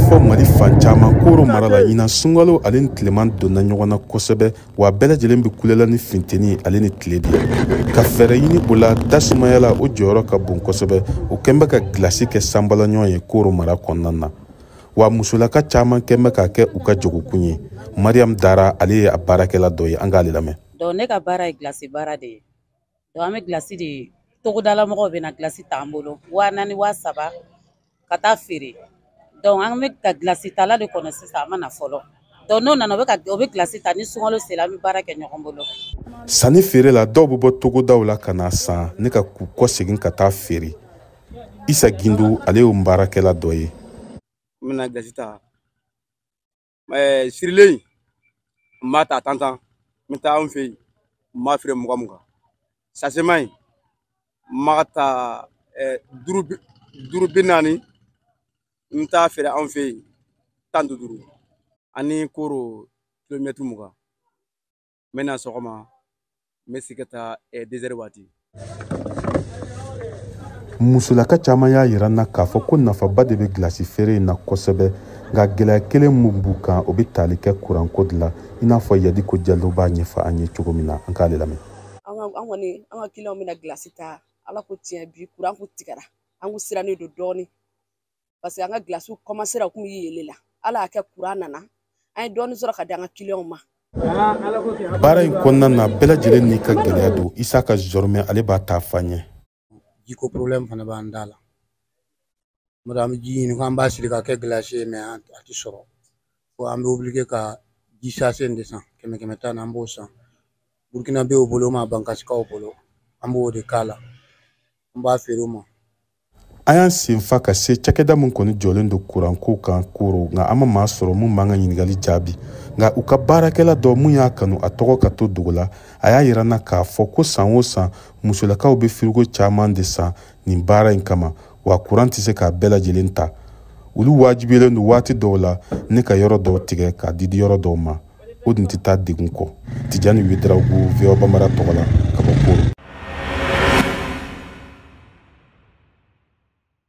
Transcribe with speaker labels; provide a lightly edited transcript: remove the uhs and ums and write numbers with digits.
Speaker 1: fɔ Mali fan caman Koro mara la ɲina sunkalo ale ni tileman donna ɲɔgɔn na kosɛbɛ wa bɛɛ lajɛlen bɛ kulela ni finteni ale ni tile de ka fɛɛrɛ ɲini o la tasumaya la o jɔyɔrɔ ka bon kosɛbɛ o kɛn bɛ ka gilasi kɛ sanbalaɲɔgɔn ye Koro mara kɔnɔna na wa musolaka caman kɛn bɛ ka kɛ u ka jagokun ye Mariam Dara ale ye a baarakɛla dɔ ye an k'ale lamɛn.
Speaker 2: Donc ne ka baara ye gilasi baara de ye donc an bɛ gilasi de togodala mɔgɔw bɛ na gilasi t'an bolo 4000 3000 ka taa feere donc an bɛ ka gilasi tala de kɔnɔ sisan a ma na fɔlɔ donc n'o nana o bɛ gilasi ta ni sunkalo sera an bɛ baara kɛ ɲɔgɔn bolo.
Speaker 1: Sanni feere la dɔw bɛ bɔ togodaw la ka na san ne ka k'u kɔsegin ka taa feere Isa Gindu ale ye baarakɛla dɔ ye.
Speaker 3: N bɛna gilasi ta sirilen n b'a ta tantan n bɛ taa anw fɛ yen n b'a feere 20 sasema in n b'a ta 540 n t'a feere anw fɛ yen 15 ani Koro kilomètre 20 n bɛ na sɔgɔma n bɛ se ka taa 2 heures waati.
Speaker 1: Musolaka caman y'a yira n na k'a fɔ ko nafaba de bɛ gilasi feere in na kosɛbɛ nka gɛlɛya kelen mun b'u kan o bɛ tali kɛ kuranko de la i n'a fɔ Yadiko Jalo b'a ɲɛfɔ an ye cogo min na an k'ale lamɛn.
Speaker 4: An kɔni an ka clients bɛna gilasi ta ala ko tiɲɛ bi kuran ko tigɛra an ko sirannen don dɔɔni parce que an ka gilasiw commencera komi yele la ala y'a kɛ kuran nana an ye dɔɔni sɔrɔ ka di an ka clients ma.
Speaker 1: Baara in kɔnɔna na bɛɛ lajɛlen n'i ka gɛlɛya don Isaka Zormɛ ale b'a ta fɔ an ye.
Speaker 5: Jiko problème fana b'an da la madame ji ɲini k'an b'a siri ka kɛ gilasi ye mais a tɛ sɔrɔ fo an bɛ obligé ka ji sachet de san 100 tan an b'o san Burkina b'o bolo ma bankasikaw bolo an b'o de k'a la an b'a feere o ma.
Speaker 1: An y'an sen fa ka se cakɛda min kɔni jɔlen don kuranko kan Koro nka an ma maa sɔrɔ mun b'an ka ɲininkali jaabi nka u ka baarakɛla dɔ mun y'a kanu a tɔgɔ ka to dogo la a y'a yira n na k'a fɔ ko san o san musolakaw bɛ firigo caman de san nin baara in kama wa kuran tɛ se k'a bɛɛ lajɛlen ta olu wajibilen don waati dɔw la ne ka yɔrɔ dɔw tigɛ k'a di yɔrɔ dɔw ma o dun tɛ taa degun kɔ Tijani Wederawogo VOA Bambara tɔgɔ la ka bɔ Koro.